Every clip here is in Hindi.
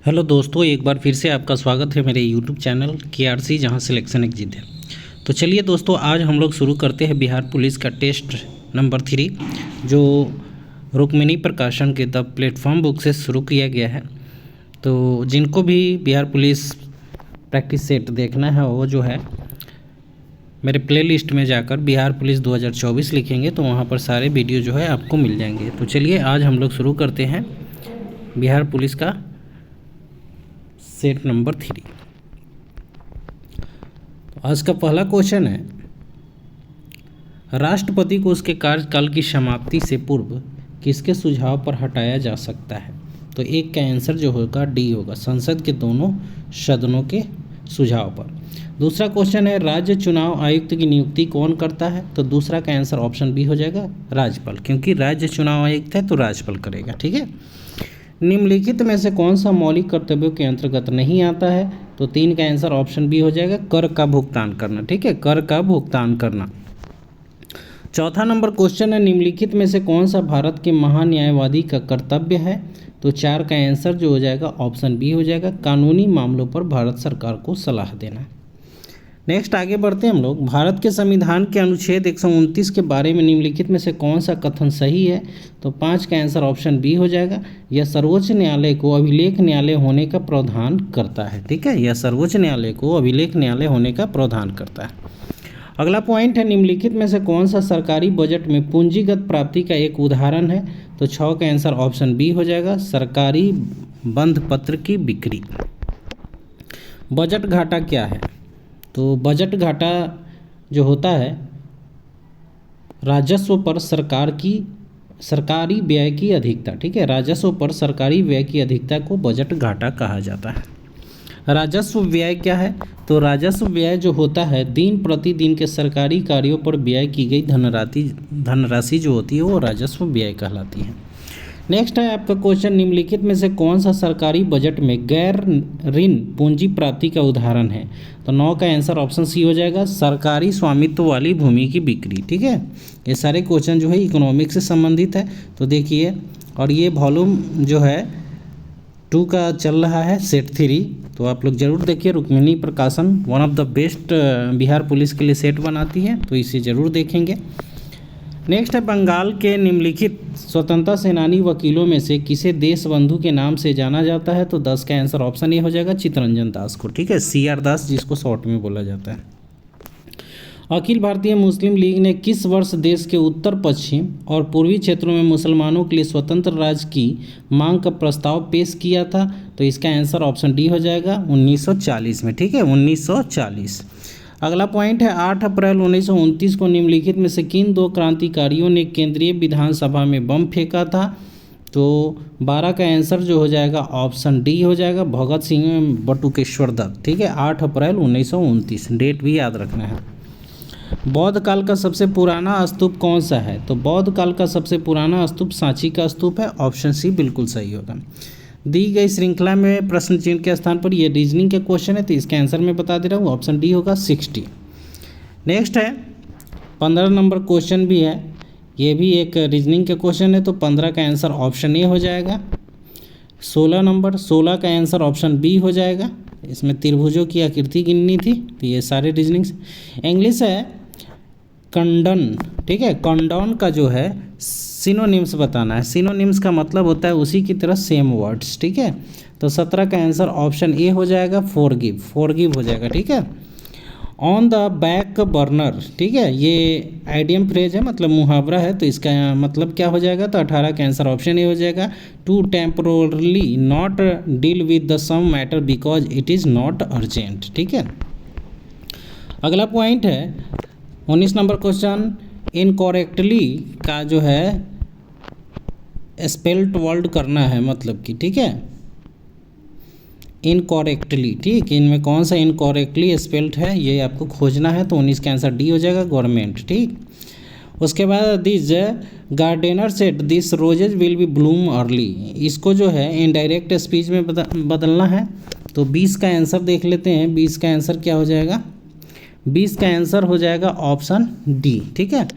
हेलो दोस्तों, एक बार फिर से आपका स्वागत है मेरे यूट्यूब चैनल KRC, जहां सिलेक्शन एक जीत है। तो चलिए दोस्तों, आज हम लोग शुरू करते हैं बिहार पुलिस का टेस्ट नंबर 3, जो रुक्मिणी प्रकाशन के द प्लेटफॉर्म बुक से शुरू किया गया है। तो जिनको भी बिहार पुलिस प्रैक्टिस सेट देखना है, वो जो है मेरे प्लेलिस्ट में जाकर बिहार पुलिस 2024 लिखेंगे तो वहाँ पर सारे वीडियो जो है आपको मिल जाएंगे। तो चलिए आज हम लोग शुरू करते हैं बिहार पुलिस का सेट नंबर 3। आज का पहला क्वेश्चन है, राष्ट्रपति को उसके कार्यकाल की समाप्ति से पूर्व किसके सुझाव पर हटाया जा सकता है? तो एक का आंसर जो होगा डी होगा, संसद के दोनों सदनों के सुझाव पर। दूसरा क्वेश्चन है, राज्य चुनाव आयुक्त की नियुक्ति कौन करता है? तो दूसरा का आंसर ऑप्शन बी हो जाएगा, राज्यपाल, क्योंकि राज्य चुनाव आयुक्त है तो राज्यपाल करेगा। ठीक है। निम्नलिखित में से कौन सा मौलिक कर्तव्यों के अंतर्गत नहीं आता है? तो 3 का आंसर ऑप्शन बी हो जाएगा, कर का भुगतान करना। ठीक है, कर का भुगतान करना। चौथा नंबर क्वेश्चन है, निम्नलिखित में से कौन सा भारत के महान्यायवादी का कर्तव्य है? तो 4 का आंसर जो हो जाएगा ऑप्शन बी हो जाएगा, कानूनी मामलों पर भारत सरकार को सलाह देना। नेक्स्ट आगे बढ़ते हैं हम लोग। भारत के संविधान के अनुच्छेद 129 के बारे में निम्नलिखित में से कौन सा कथन सही है? तो 5 का आंसर ऑप्शन बी हो जाएगा, यह सर्वोच्च न्यायालय को अभिलेख न्यायालय होने का प्रावधान करता है। ठीक है, यह सर्वोच्च न्यायालय को अभिलेख न्यायालय होने का प्रावधान करता है। अगला पॉइंट है, निम्नलिखित में से कौन सा सरकारी बजट में पूंजीगत प्राप्ति का एक उदाहरण है? तो 6 का आंसर ऑप्शन बी हो जाएगा, सरकारी बंध पत्र की बिक्री। बजट घाटा क्या है? तो बजट घाटा जो होता है राजस्व पर सरकारी व्यय की अधिकता। ठीक है, राजस्व पर सरकारी व्यय की अधिकता को बजट घाटा कहा जाता है। राजस्व व्यय क्या है? तो राजस्व व्यय जो होता है दिन प्रतिदिन के सरकारी कार्यों पर व्यय की गई धनराशि जो होती है वो राजस्व व्यय कहलाती है। नेक्स्ट है आपका क्वेश्चन, निम्नलिखित में से कौन सा सरकारी बजट में गैर ऋण पूंजी प्राप्ति का उदाहरण है? तो 9 का आंसर ऑप्शन सी हो जाएगा, सरकारी स्वामित्व वाली भूमि की बिक्री। ठीक है, ये सारे क्वेश्चन जो है इकोनॉमिक्स से संबंधित है। तो देखिए, और ये वॉल्यूम जो है 2 का चल रहा है, सेट 3, तो आप लोग जरूर देखिए। रुक्मिणी प्रकाशन one of the best Bihar police के लिए सेट बनाती है, तो इसे ज़रूर देखेंगे। नेक्स्ट है, बंगाल के निम्नलिखित स्वतंत्रता सेनानी वकीलों में से किसे देशबंधु के नाम से जाना जाता है? तो 10 का आंसर ऑप्शन ए हो जाएगा, चित्तरंजन दास को। ठीक है, CR दास जिसको शॉर्ट में बोला जाता है। अखिल भारतीय मुस्लिम लीग ने किस वर्ष देश के उत्तर पश्चिम और पूर्वी क्षेत्रों में मुसलमानों के लिए स्वतंत्र राज्य की मांग का प्रस्ताव पेश किया था? तो इसका आंसर ऑप्शन डी हो जाएगा, 1940 में। ठीक है, 1940। अगला पॉइंट है, 8 अप्रैल 1929 को निम्नलिखित में से किन 2 क्रांतिकारियों ने केंद्रीय विधानसभा में बम फेंका था? तो 12 का आंसर जो हो जाएगा ऑप्शन डी हो जाएगा, भगत सिंह बटुकेश्वर दत्त। ठीक है, 8 अप्रैल 1929, डेट भी याद रखना है। बौद्ध काल का सबसे पुराना स्तूप कौन सा है? तो बौद्ध काल का सबसे पुराना स्तूप सांची का स्तूप है, ऑप्शन सी बिल्कुल सही होगा। दी गई श्रृंखला में प्रश्न चिन्ह के स्थान पर ये रीजनिंग के क्वेश्चन है, तो इसका आंसर मैं बता दे रहा हूँ, ऑप्शन डी होगा 60। नेक्स्ट है 15 नंबर क्वेश्चन भी है, ये भी एक रीजनिंग के क्वेश्चन है, तो 15 का आंसर ऑप्शन ए हो जाएगा। 16 का आंसर ऑप्शन बी हो जाएगा, इसमें त्रिभुजों की आकृति गिननी थी, तो ये सारे रीजनिंग्स। इंग्लिश है कंडन। ठीक है, कंडोन का जो है सिनोनिम्स बताना है। सिनोनिम्स का मतलब होता है उसी की तरह सेम वर्ड्स। ठीक है, तो 17 का आंसर ऑप्शन ए हो जाएगा, फॉरगिव हो जाएगा। ठीक है, ऑन द बैक बर्नर। ठीक है, ये आइडियम फ्रेज है, मतलब मुहावरा है, तो इसका मतलब क्या हो जाएगा? तो 18 का आंसर ऑप्शन ए हो जाएगा, to temporarily not deal with the some matter because it is not urgent. ठीक है, अगला पॉइंट है 19 नंबर क्वेश्चन, इनकॉरेक्टली का जो है स्पेल्ट वर्ड करना है, मतलब कि ठीक है, इनकॉरेक्टली। ठीक, इनमें कौन सा इनकॉरेक्टली स्पेल्ट है ये आपको खोजना है, तो 19 का आंसर डी हो जाएगा, गवर्नमेंट। ठीक, उसके बाद this gardener set this roses will be bloom early, इसको जो है इनडायरेक्ट स्पीच में बदलना है, तो 20 का आंसर देख लेते हैं। 20 का आंसर क्या हो जाएगा? 20 का आंसर हो जाएगा ऑप्शन डी। ठीक है,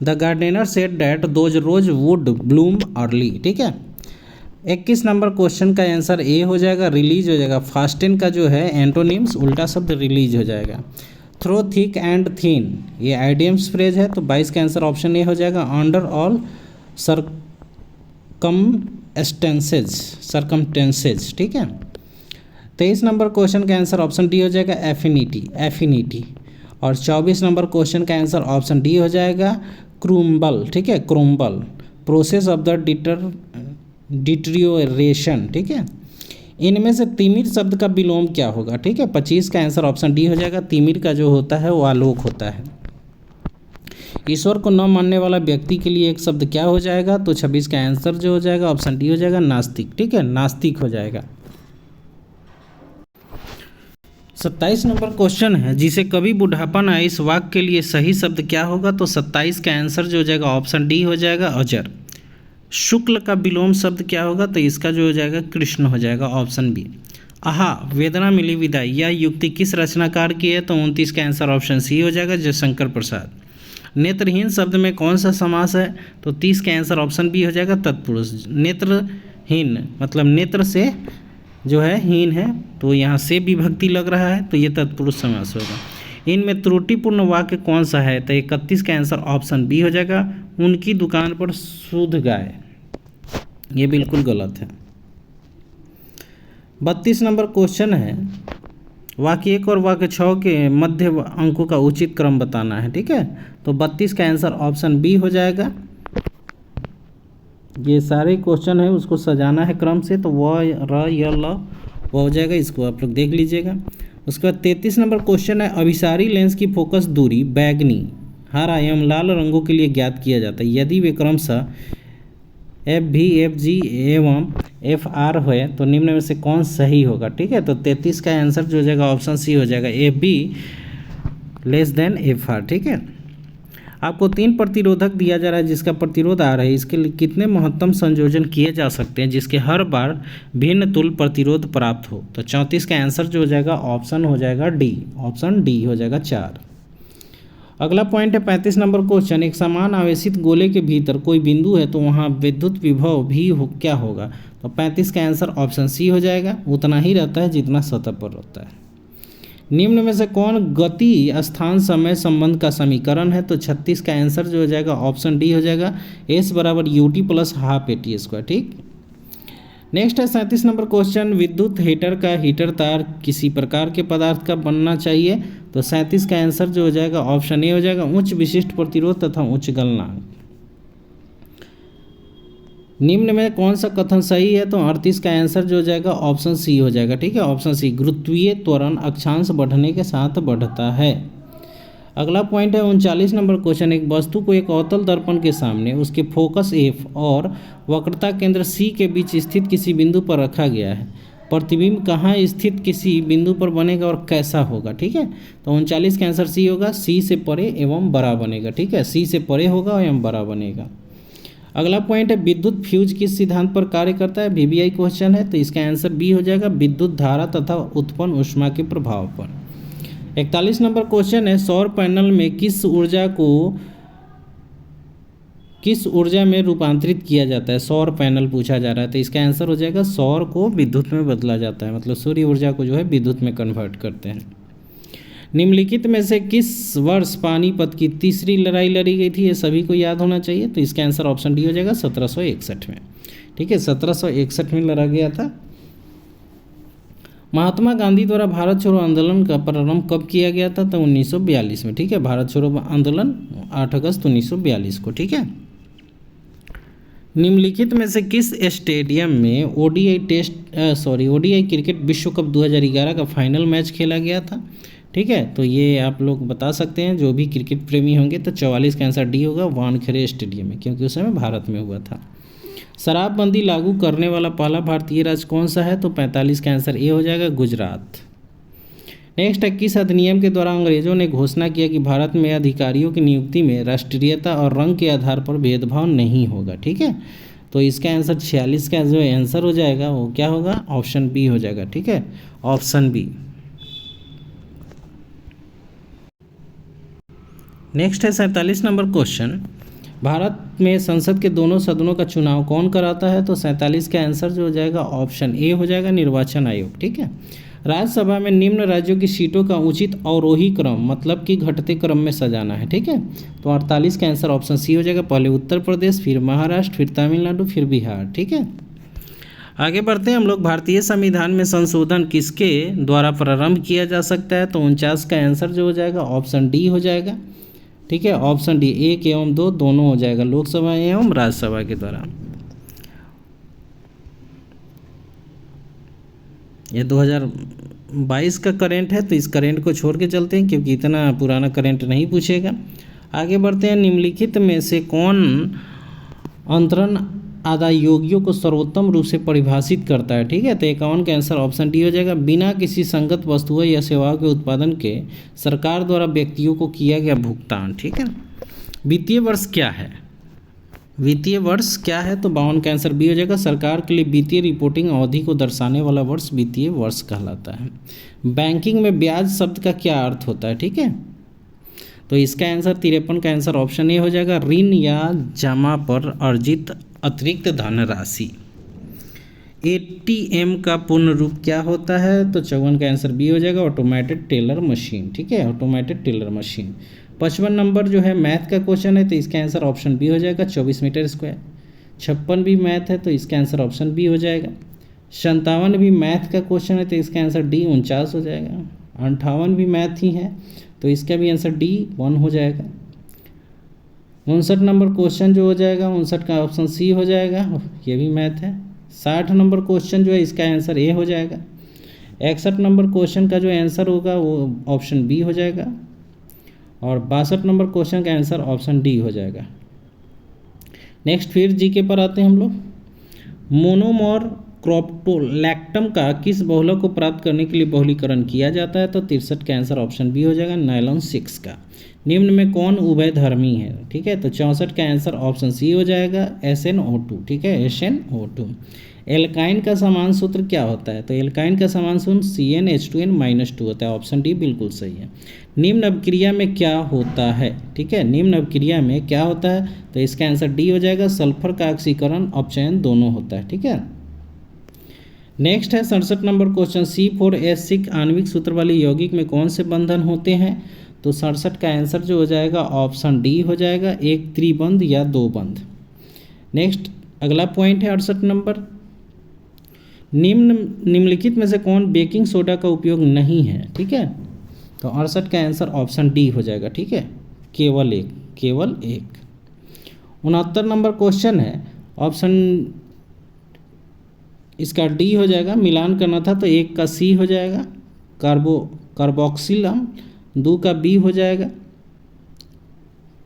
the gardener said that those rose would bloom early. ठीक है, 21 नंबर क्वेश्चन का आंसर ए हो जाएगा, रिलीज हो जाएगा। फास्टेन का जो है एंटोनिम्स उल्टा शब्द रिलीज हो जाएगा। थ्रो थिक एंड थिन ये आइडियम्स फ्रेज है, तो 22 का आंसर ऑप्शन ए हो जाएगा। अंडर ऑल सरकमस्टेंसेज, ठीक है। 23 नंबर क्वेश्चन का आंसर ऑप्शन डी हो जाएगा, एफिनिटी। और 24 नंबर क्वेश्चन का आंसर ऑप्शन डी हो जाएगा, क्रूम्बल, ठीक है, क्रूम्बल, प्रोसेस ऑफ द डिटरियोरेशन, ठीक है। इनमें से तिमिर शब्द का विलोम क्या होगा, ठीक है। 25 का आंसर ऑप्शन डी हो जाएगा, तिमिर का जो होता है वो आलोक होता है। ईश्वर को न मानने वाला व्यक्ति के लिए एक शब्द क्या हो जाएगा, तो 26 का आंसर जो हो जाएगा ऑप्शन डी हो जाएगा, नास्तिक, ठीक है, नास्तिक हो जाएगा। 27 नंबर क्वेश्चन है, जिसे कभी बुढ़ापा न आए इस वाक्य के लिए सही शब्द क्या होगा, तो 27 का आंसर जो हो जाएगा ऑप्शन डी हो जाएगा, अजर। शुक्ल का विलोम शब्द क्या होगा, तो इसका जो हो जाएगा कृष्ण हो जाएगा, ऑप्शन बी। आहा वेदना मिली विदाई यह युक्ति किस रचनाकार की है, तो 29 का आंसर ऑप्शन सी हो जाएगा, जयशंकर प्रसाद। नेत्रहीन शब्द में कौन सा समास है, तो 30 का आंसर ऑप्शन बी हो जाएगा, तत्पुरुष। नेत्रहीन मतलब नेत्र से जो है हीन है, तो यहाँ से विभक्ति लग रहा है, तो ये तत्पुरुष समास होगा। इनमें त्रुटिपूर्ण वाक्य कौन सा है, तो 31 का आंसर ऑप्शन बी हो जाएगा, उनकी दुकान पर शुद्ध गाय, ये बिल्कुल गलत है। 32 नंबर क्वेश्चन है, वाक्य 1 और वाक्य 6 के मध्य अंकों का उचित क्रम बताना है, ठीक है। तो 32 का आंसर ऑप्शन बी हो जाएगा। ये सारे क्वेश्चन है उसको सजाना है क्रम से, तो व र य ल वो हो जाएगा, इसको आप लोग देख लीजिएगा। उसके बाद 33 नंबर क्वेश्चन है, अभिसारी लेंस की फोकस दूरी बैगनी, हरा एवं लाल रंगों के लिए ज्ञात किया जाता है यदि वे क्रमशः FV, FG एवं FR है, तो निम्न में से कौन सही होगा, ठीक है। तो 33 का आंसर जो हो जाएगा ऑप्शन सी हो जाएगा, FB < FR, ठीक है। आपको 3 प्रतिरोधक दिया जा रहा है, जिसका प्रतिरोध आ रहा है, इसके लिए कितने महत्तम संयोजन किए जा सकते हैं जिसके हर बार भिन्न तुल्य प्रतिरोध प्राप्त हो, तो 34 का आंसर जो हो जाएगा ऑप्शन हो जाएगा डी, ऑप्शन डी हो जाएगा 4। अगला पॉइंट है 35 नंबर क्वेश्चन, एक समान आवेशित गोले के भीतर कोई बिंदु है तो वहाँ विद्युत विभव भी क्या होगा, तो 35 का आंसर ऑप्शन सी हो जाएगा, उतना ही रहता है जितना सतह पर रहता है। निम्न में से कौन गति स्थान समय संबंध का समीकरण है, तो 36 का आंसर जो हो जाएगा ऑप्शन डी हो जाएगा, S बराबर UT plus half AT square, ठीक। नेक्स्ट है 37 नंबर क्वेश्चन, विद्युत हीटर का हीटर तार किसी प्रकार के पदार्थ का बनना चाहिए, तो 37 का आंसर जो हो जाएगा ऑप्शन ए हो जाएगा, उच्च विशिष्ट प्रतिरोध तथा उच्च गलनांक। निम्न में कौन सा कथन सही है, तो 38 का आंसर जो हो जाएगा ऑप्शन सी हो जाएगा, ठीक है, ऑप्शन सी, गुरुत्वीय त्वरण अक्षांश बढ़ने के साथ बढ़ता है। अगला पॉइंट है 39 नंबर क्वेश्चन, एक वस्तु को एक अवतल दर्पण के सामने उसके फोकस F और वक्रता केंद्र C के बीच स्थित किसी बिंदु पर रखा गया है, प्रतिबिंब कहाँ स्थित किसी बिंदु पर बनेगा और कैसा होगा, ठीक है। तो 39 का आंसर सी होगा, C से परे एवं बड़ा बनेगा, ठीक है, C से परे होगा एवं बड़ा बनेगा। अगला पॉइंट है विद्युत फ्यूज किस सिद्धांत पर कार्य करता है, VVI क्वेश्चन है, तो इसका आंसर बी हो जाएगा, विद्युत धारा तथा उत्पन्न ऊष्मा के प्रभाव पर। 41 नंबर क्वेश्चन है, सौर पैनल में किस ऊर्जा में रूपांतरित किया जाता है, सौर पैनल पूछा जा रहा है, तो इसका आंसर हो जाएगा सौर को विद्युत में बदला जाता है, मतलब सूर्य ऊर्जा को जो है विद्युत में कन्वर्ट करते हैं। निम्नलिखित में से किस वर्ष पानीपत की तीसरी लड़ाई लड़ी गई थी, ये सभी को याद होना चाहिए, तो इसका आंसर ऑप्शन डी हो जाएगा 1761 में, ठीक है, 1761 में लड़ा गया था। महात्मा गांधी द्वारा भारत छोड़ो आंदोलन का प्रारंभ कब किया गया था, तो 1942 में, ठीक है, भारत छोड़ो आंदोलन 8 अगस्त 1942 को, ठीक है। निम्नलिखित में से किस स्टेडियम में ओडीआई क्रिकेट विश्व कप 2011 का फाइनल मैच खेला गया था, ठीक है, तो ये आप लोग बता सकते हैं जो भी क्रिकेट प्रेमी होंगे, तो 44 का आंसर डी होगा, वानखेड़े स्टेडियम में, क्योंकि उस समय भारत में हुआ था। शराबबंदी लागू करने वाला पहला भारतीय राज्य कौन सा है, तो 45 का आंसर ए हो जाएगा, गुजरात। नेक्स्ट है, किस अधिनियम के द्वारा अंग्रेजों ने घोषणा किया कि भारत में अधिकारियों की नियुक्ति में राष्ट्रीयता और रंग के आधार पर भेदभाव नहीं होगा, ठीक है। तो इसका आंसर 46 का जो आंसर हो जाएगा वो क्या होगा, ऑप्शन बी हो जाएगा, ठीक है, ऑप्शन बी। नेक्स्ट है 47 नंबर क्वेश्चन, भारत में संसद के दोनों सदनों का चुनाव कौन कराता है? तो 47 का आंसर जो हो जाएगा ऑप्शन ए हो जाएगा, निर्वाचन आयोग। ठीक है। राज्यसभा में निम्न राज्यों की सीटों का उचित अवरोही क्रम मतलब कि घटते क्रम में सजाना है। ठीक है। तो 48 का आंसर ऑप्शन सी हो जाएगा, पहले उत्तर प्रदेश, फिर महाराष्ट्र, फिर तमिलनाडु, फिर बिहार। ठीक है। आगे बढ़ते हैं हम लोग। भारतीय संविधान में संशोधन किसके द्वारा प्रारंभ किया जा सकता है? तो 49 का आंसर जो हो जाएगा ऑप्शन डी हो जाएगा। ठीक है। ऑप्शन डी 1 एवं 2 दोनों हो जाएगा, लोकसभा एवं राज्यसभा के द्वारा। ये 2022 का करंट है, तो इस करंट को छोड़ के चलते हैं क्योंकि इतना पुराना करंट नहीं पूछेगा। आगे बढ़ते हैं। निम्नलिखित में से कौन अंतरण आदायोगियों को सर्वोत्तम रूप से परिभाषित करता है? ठीक है। तो 51 का आंसर ऑप्शन डी हो जाएगा, बिना किसी संगत वस्तुओं या सेवाओं के उत्पादन के सरकार द्वारा व्यक्तियों को किया गया भुगतान। ठीक है। वित्तीय वर्ष क्या है? वित्तीय वर्ष क्या है? तो 52 का आंसर बी हो जाएगा, सरकार के लिए वित्तीय रिपोर्टिंग अवधि को दर्शाने वाला वर्ष वित्तीय वर्ष कहलाता है। बैंकिंग में ब्याज शब्द का क्या अर्थ होता है? ठीक है। तो इसका आंसर 53 का आंसर ऑप्शन ए हो जाएगा, ऋण या जमा पर अर्जित अतिरिक्त धनराशि। एटीएम का पूर्ण रूप क्या होता है? तो 54 का आंसर बी हो जाएगा, ऑटोमेटेड टेलर मशीन। ठीक है। Automated teller machine. 55 नंबर जो है मैथ का क्वेश्चन है, तो इसका आंसर ऑप्शन बी हो जाएगा, 24 मीटर स्क्वायर। 56 भी मैथ है, तो इसका आंसर ऑप्शन बी हो जाएगा। 57 भी मैथ का क्वेश्चन है, तो इसका आंसर डी 49 हो जाएगा। 58 भी मैथ ही है, तो इसका भी आंसर डी 1 हो जाएगा। 59 नंबर क्वेश्चन जो हो जाएगा 59 का ऑप्शन सी हो जाएगा, ये भी मैथ है। 60 नंबर क्वेश्चन जो है इसका आंसर ए हो जाएगा। 61 नंबर क्वेश्चन का जो आंसर होगा वो ऑप्शन बी हो जाएगा, और 62 नंबर क्वेश्चन का आंसर ऑप्शन डी हो जाएगा। नेक्स्ट फिर जीके पर आते हैं हम लोग। मोनोमर क्रोप्टोलैक्टम का किस बहुलक को प्राप्त करने के लिए बहुलीकरण किया जाता है? तो 63 का आंसर ऑप्शन बी हो जाएगा, नायलॉन 6 का। निम्न में कौन उभयधर्मी है? ठीक है। तो 64 का आंसर ऑप्शन सी हो जाएगा, SnO2। ठीक है। SnO2। एल्काइन का समान सूत्र क्या होता है? तो एल्काइन का समान सूत्र CnH2n-2 होता है, ऑप्शन डी बिल्कुल सही है। निम्न अभिक्रिया में क्या होता है? ठीक है। निम्न अभिक्रिया में क्या होता है? तो इसका आंसर डी हो जाएगा, सल्फर का ऑक्सीकरण अपचयन दोनों होता है। ठीक है। नेक्स्ट है 67 नंबर क्वेश्चन, C4H6 आणविक सूत्र वाले यौगिक में कौन से बंधन होते हैं? तो 67 का आंसर जो हो जाएगा ऑप्शन डी हो जाएगा, एक त्रिबंध या दो बंध। नेक्स्ट अगला पॉइंट है 68 नंबर, निम्नलिखित में से कौन बेकिंग सोडा का उपयोग नहीं है? ठीक है। तो 68 का आंसर ऑप्शन डी हो जाएगा। ठीक है। केवल एक। 69 नंबर क्वेश्चन है, ऑप्शन इसका डी हो जाएगा, मिलान करना था तो एक का सी हो जाएगा, कार्बोक्सिल अम्ल, 2 का बी हो जाएगा,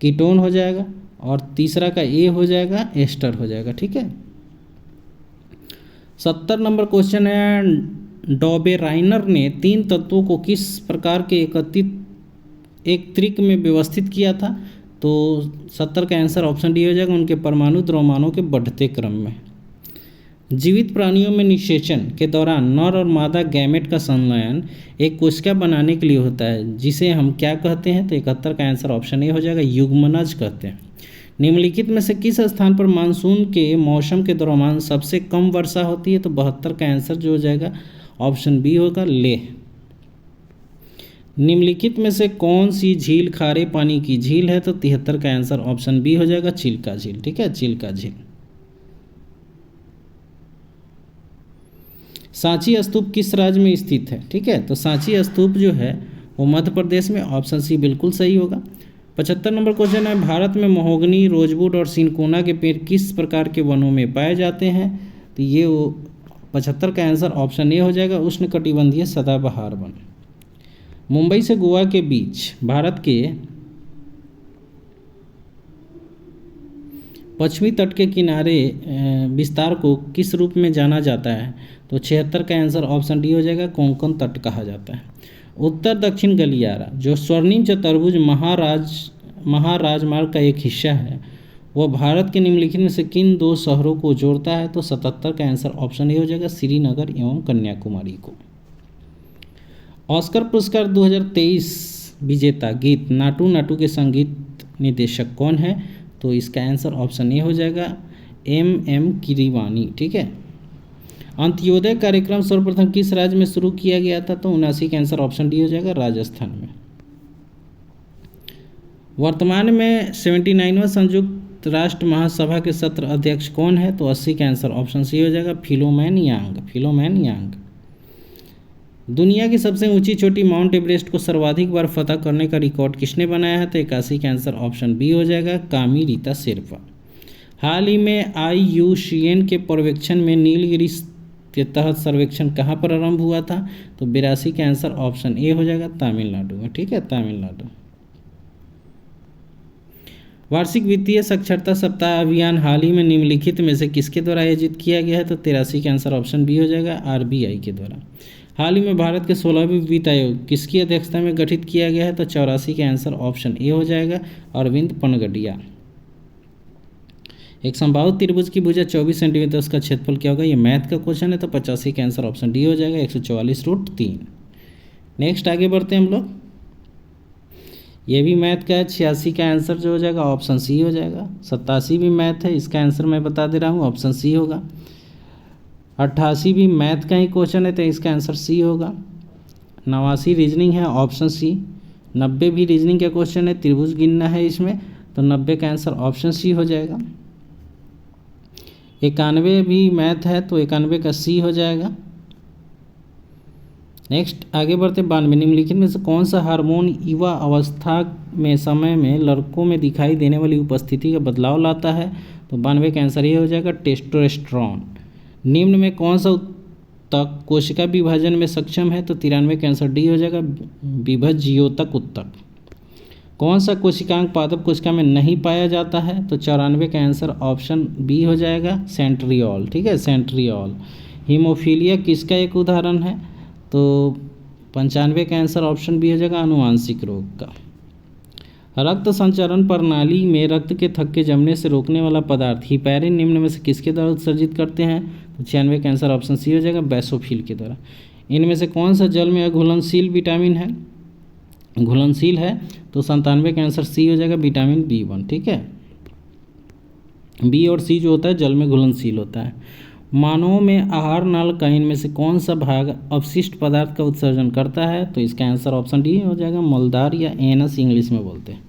कीटोन हो जाएगा, और तीसरा का ए हो जाएगा, एस्टर हो जाएगा। ठीक है। 70 नंबर क्वेश्चन है, डॉबेराइनर ने 3 तत्वों को किस प्रकार के एक त्रिक में व्यवस्थित किया था? तो 70 का आंसर ऑप्शन डी हो जाएगा, उनके परमाणु द्रव्यमानों के बढ़ते क्रम में। जीवित प्राणियों में निषेचन के दौरान नर और मादा गैमेट का संलयन एक कोशिका बनाने के लिए होता है, जिसे हम क्या कहते हैं? तो 71 का आंसर ऑप्शन ए हो जाएगा, युग्मनज कहते हैं। निम्नलिखित में से किस स्थान पर मानसून के मौसम के दौरान सबसे कम वर्षा होती है? तो 72 का आंसर जो हो जाएगा ऑप्शन बी होगा, लेह। निम्नलिखित में से कौन सी झील खारे पानी की झील है? तो 73 का आंसर ऑप्शन बी हो जाएगा, चिल्का झील। ठीक है। चिल्का झील। सांची स्तूप किस राज्य में स्थित है? ठीक है। तो सांची स्तूप जो है वो मध्य प्रदेश में, ऑप्शन सी बिल्कुल सही होगा। 75 नंबर क्वेश्चन है, भारत में महोगनी, रोजवुड और सिनकोना के पेड़ किस प्रकार के वनों में पाए जाते हैं? तो ये 75 का आंसर ऑप्शन ए हो जाएगा, उष्णकटिबंधीय सदाबहार वन। मुंबई से गोवा के बीच भारत के पश्चिमी तट के किनारे विस्तार को किस रूप में जाना जाता है? तो 76 का आंसर ऑप्शन डी हो जाएगा, कोंकण तट कहा जाता है। उत्तर दक्षिण गलियारा जो स्वर्णिम चतुर्भुज महाराजमार्ग का एक हिस्सा है, वह भारत के निम्नलिखित में से किन 2 शहरों को जोड़ता है? तो 77 का आंसर ऑप्शन ए हो जाएगा, श्रीनगर एवं कन्याकुमारी को। ऑस्कर पुरस्कार 2023 विजेता गीत नाटू नाटू के संगीत निर्देशक कौन है? तो इसका आंसर ऑप्शन ए हो जाएगा, एम कीरवानी। ठीक है। अंत्योदय कार्यक्रम सर्वप्रथम किस राज्य में शुरू किया गया था? तो 79 का आंसर ऑप्शन डी हो जाएगा, राजस्थान में। वर्तमान में 79वां संयुक्त राष्ट्र महासभा के सत्र अध्यक्ष कौन है? तो 80 का आंसर ऑप्शन सी हो जाएगा, फिलोमेन यांग। दुनिया की सबसे ऊंची चोटी माउंट एवरेस्ट को सर्वाधिक बार फतह करने का रिकॉर्ड किसने बनाया है? तो 81 का आंसर ऑप्शन बी हो जाएगा, कामी रीता शेरपा। हाल ही में IUCN के पर्यवेक्षण में नीलगिरी के तहत सर्वेक्षण कहाँ पर आरंभ हुआ था? तो 82 का आंसर ऑप्शन ए हो जाएगा, तमिलनाडु में। ठीक है, तमिलनाडु। वार्षिक वित्तीय साक्षरता सप्ताह अभियान हाल ही में निम्नलिखित में से किसके द्वारा आयोजित किया गया है? तो 83 का आंसर ऑप्शन बी हो जाएगा, RBI के द्वारा। हाल ही में भारत के 16वें वित्त आयोग किसकी अध्यक्षता में गठित किया गया है? तो 84 का आंसर ऑप्शन ए हो जाएगा, अरविंद पनगडिया। एक समबाहु त्रिभुज की भुजा 24 सेंटीमीटर, उसका क्षेत्रफल क्या होगा? ये मैथ का क्वेश्चन है, तो 85 का आंसर ऑप्शन डी हो जाएगा, 144√3। नेक्स्ट आगे बढ़ते हैं हम लोग। ये भी मैथ का है, 86 का आंसर जो हो जाएगा ऑप्शन सी हो जाएगा। 87 भी मैथ है, इसका आंसर मैं बता दे रहा हूँ, ऑप्शन सी होगा। 88 भी मैथ का ही क्वेश्चन है, तो इसका आंसर सी होगा। 89 रीजनिंग है, ऑप्शन सी। 90 भी रीजनिंग का क्वेश्चन है, त्रिभुज गिनना है इसमें, तो 90 का आंसर ऑप्शन सी हो जाएगा। 91 भी मैथ है, तो 91 का सी हो जाएगा। नेक्स्ट आगे बढ़ते 92 निम्नलिखित में से कौन सा हार्मोन युवा अवस्था में समय में लड़कों में दिखाई देने वाली उपस्थिति का बदलाव लाता है? तो 92 का आंसर ये हो जाएगा, टेस्टोस्टेरोन। निम्न में कौन सा उत्तक कोशिका विभाजन में सक्षम है? तो 93 का आंसर डी हो जाएगा, विभज्योतक उत्तक। कौन सा कोशिकांग पादप कोशिका में नहीं पाया जाता है? तो 94 का आंसर ऑप्शन बी हो जाएगा, सेंट्रियोल। ठीक है, सेंट्रियोल। हीमोफीलिया किसका एक उदाहरण है? तो 95 का आंसर ऑप्शन बी हो जाएगा, आनुवांशिक रोग का। रक्त संचरण प्रणाली में रक्त के थक्के जमने से रोकने वाला पदार्थ हिपैरिन निम्न में से किसके द्वारा उत्सर्जित करते हैं? तो 96 का आंसर ऑप्शन सी हो जाएगा, बेसोफिल के द्वारा। इनमें से कौन सा जल में अघुलनशील विटामिन है, घुलनशील है? तो 97 का आंसर सी हो जाएगा, विटामिन B1। ठीक है, बी और सी जो होता है जल में घुलनशील होता है। मानव में आहार नाल का इनमें से कौन सा भाग अपशिष्ट पदार्थ का उत्सर्जन करता है? तो इसका आंसर ऑप्शन डी हो जाएगा, मलदार या एनस इंग्लिश में बोलते हैं।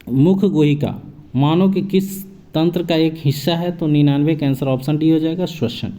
मुख गुहिका मानव के किस तंत्र का एक हिस्सा है? तो 99 का आंसर ऑप्शन डी हो जाएगा, श्वसन।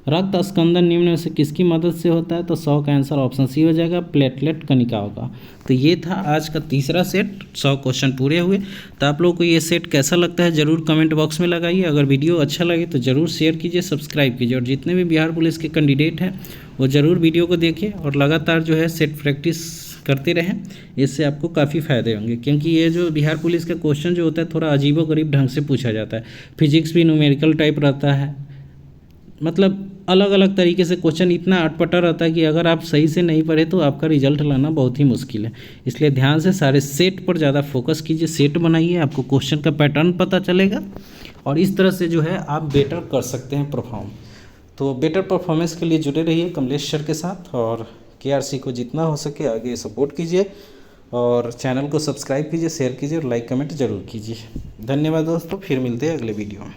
रक्त स्कंदन निम्न में से किसकी मदद से होता है? तो 100 का आंसर ऑप्शन सी हो जाएगा, प्लेटलेट कणिकाओं का। तो ये था आज का तीसरा सेट, 100 क्वेश्चन पूरे हुए। तो आप लोगों को ये सेट कैसा लगता है ज़रूर कमेंट बॉक्स में लगाइए। अगर वीडियो अच्छा लगे तो ज़रूर शेयर कीजिए, सब्सक्राइब कीजिए, और जितने भी बिहार पुलिस के कैंडिडेट हैं वो ज़रूर वीडियो को देखिए और लगातार जो है सेट प्रैक्टिस करते रहें। इससे आपको काफ़ी फ़ायदे होंगे, क्योंकि ये जो बिहार पुलिस का क्वेश्चन जो होता है थोड़ा अजीबोगरीब ढंग से पूछा जाता है। फिजिक्स भी न्यूमेरिकल टाइप रहता है, मतलब अलग अलग तरीके से क्वेश्चन इतना अटपटा रहता है कि अगर आप सही से नहीं पढ़े तो आपका रिजल्ट लाना बहुत ही मुश्किल है। इसलिए ध्यान से सारे सेट पर ज़्यादा फोकस कीजिए, सेट बनाइए, आपको क्वेश्चन का पैटर्न पता चलेगा और इस तरह से जो है आप बेटर कर सकते हैं परफॉर्म। तो बेटर परफॉर्मेंस के लिए जुड़े रहिए कमलेश सर के साथ, और KRC को जितना हो सके आगे सपोर्ट कीजिए, और चैनल को सब्सक्राइब कीजिए, शेयर कीजिए और लाइक कमेंट ज़रूर कीजिए। धन्यवाद दोस्तों, फिर मिलते हैं अगले वीडियो में।